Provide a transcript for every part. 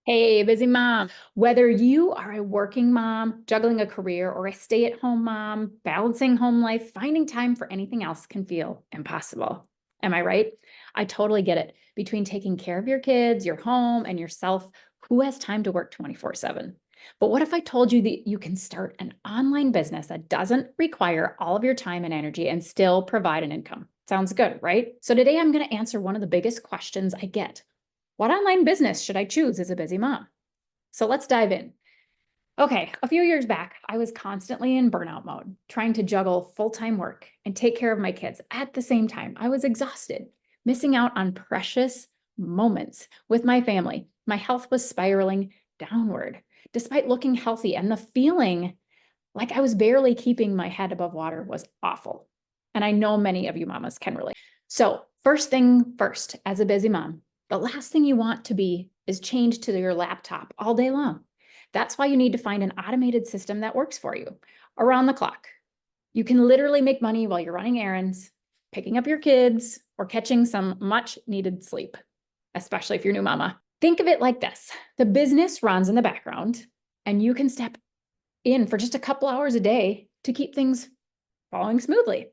Hey, busy mom. Whether you are a working mom, juggling a career, or a stay-at-home mom, balancing home life, finding time for anything else can feel impossible. Am I right? I totally get it. Between taking care of your kids, your home, and yourself, who has time to work 24/7? But what if I told you that you can start an online business that doesn't require all of your time and energy and still provide an income? Sounds good, right? So today I'm going to answer one of the biggest questions I get. What online business should I choose as a busy mom? So let's dive in. Okay, a few years back, I was constantly in burnout mode, trying to juggle full time work and take care of my kids at the same time. I was exhausted, missing out on precious moments with my family. My health was spiraling downward, despite looking healthy, and the feeling like I was barely keeping my head above water was awful. And I know many of you mamas can relate. So, first thing first, as a busy mom, the last thing you want to be is chained to your laptop all day long. That's why you need to find an automated system that works for you around the clock. You can literally make money while you're running errands, picking up your kids, or catching some much needed sleep, especially if you're new mama. Think of it like this: the business runs in the background, and you can step in for just a couple hours a day to keep things following smoothly.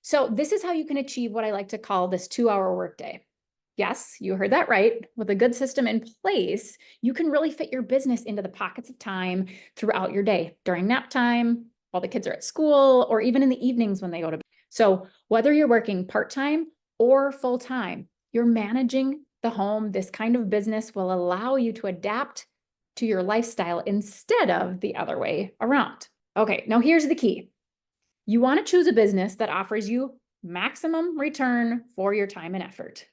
So, this is how you can achieve what I like to call this 2-hour workday. Yes, you heard that right. With a good system in place, you can really fit your business into the pockets of time throughout your day, during nap time, while the kids are at school, or even in the evenings when they go to bed. So, whether you're working part time or full time, you're managing the home. This kind of business will allow you to adapt to your lifestyle instead of the other way around. Okay, now here's the key. You want to choose a business that offers you maximum return for your time and effort.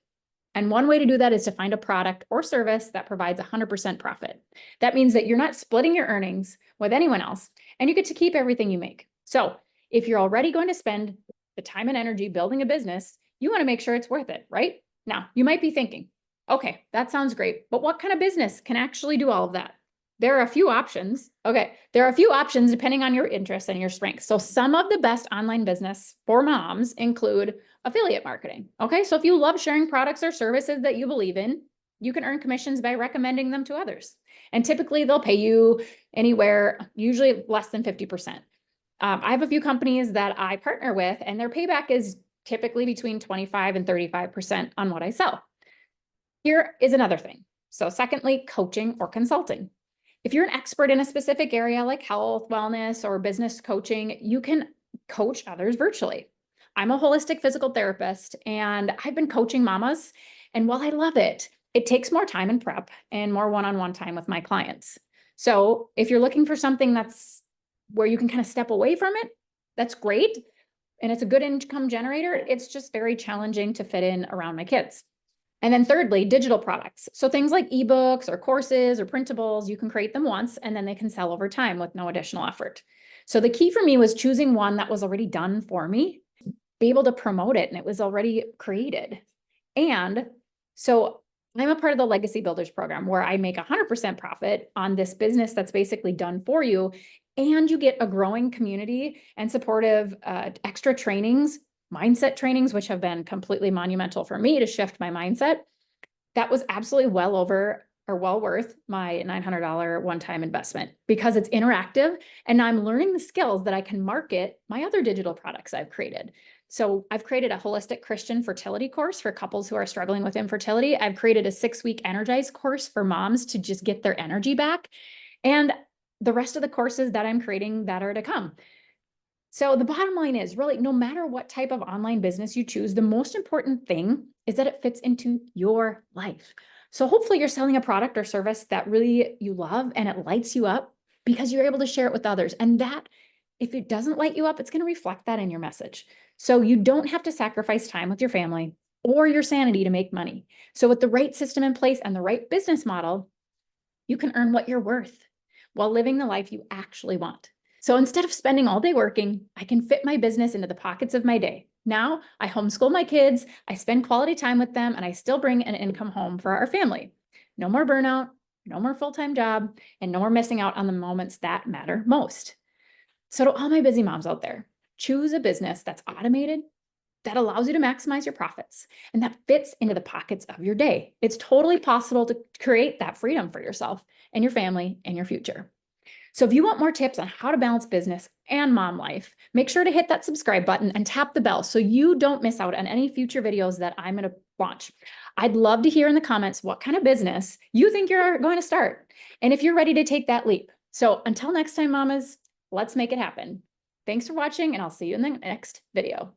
And one way to do that is to find a product or service that provides 100% profit. That means that you're not splitting your earnings with anyone else, and you get to keep everything you make. So if you're already going to spend the time and energy building a business, you want to make sure it's worth it, right? Now, you might be thinking, okay, that sounds great, but what kind of business can actually do all of that? There are a few options. Okay, there are a few options depending on your interests and your strengths. So some of the best online business for moms include affiliate marketing. Okay, so if you love sharing products or services that you believe in, you can earn commissions by recommending them to others. And typically they'll pay you anywhere, usually less than 50%. I have a few companies that I partner with, and their payback is typically between 25 and 35% on what I sell. Here is another thing. So, secondly, coaching or consulting. If you're an expert in a specific area like health, wellness, or business coaching, you can coach others virtually. I'm a holistic physical therapist, and I've been coaching mamas. And while I love it, it takes more time and prep and more one on one time with my clients. So if you're looking for something that's where you can kind of step away from it, that's great. And it's a good income generator. It's just very challenging to fit in around my kids. And then thirdly, digital products. So things like ebooks or courses or printables, you can create them once and then they can sell over time with no additional effort. So the key for me was choosing one that was already done for me, be able to promote it, and it was already created. And so I'm a part of the Legacy Builders program where I make 100% profit on this business that's basically done for you. And you get a growing community and supportive extra trainings, mindset trainings, which have been completely monumental for me to shift my mindset. That was absolutely well over or well worth my $900 one-time investment because it's interactive and now I'm learning the skills that I can market my other digital products I've created. So I've created a holistic Christian fertility course for couples who are struggling with infertility. I've created a 6-week Energize course for moms to just get their energy back. And the rest of the courses that I'm creating that are to come. So the bottom line is really, no matter what type of online business you choose, the most important thing is that it fits into your life. So hopefully you're selling a product or service that really you love and it lights you up because you're able to share it with others. And that, if it doesn't light you up, it's going to reflect that in your message. So you don't have to sacrifice time with your family or your sanity to make money. So with the right system in place and the right business model, you can earn what you're worth while living the life you actually want. So instead of spending all day working, I can fit my business into the pockets of my day. Now I homeschool my kids, I spend quality time with them, and I still bring an income home for our family. No more burnout, no more full-time job, and no more missing out on the moments that matter most. So to all my busy moms out there, choose a business that's automated, that allows you to maximize your profits and that fits into the pockets of your day. It's totally possible to create that freedom for yourself and your family and your future. So if you want more tips on how to balance business and mom life, make sure to hit that subscribe button and tap the bell so you don't miss out on any future videos that I'm going to launch. I'd love to hear in the comments what kind of business you think you're going to start and if you're ready to take that leap. So until next time, mamas, let's make it happen. Thanks for watching, and I'll see you in the next video.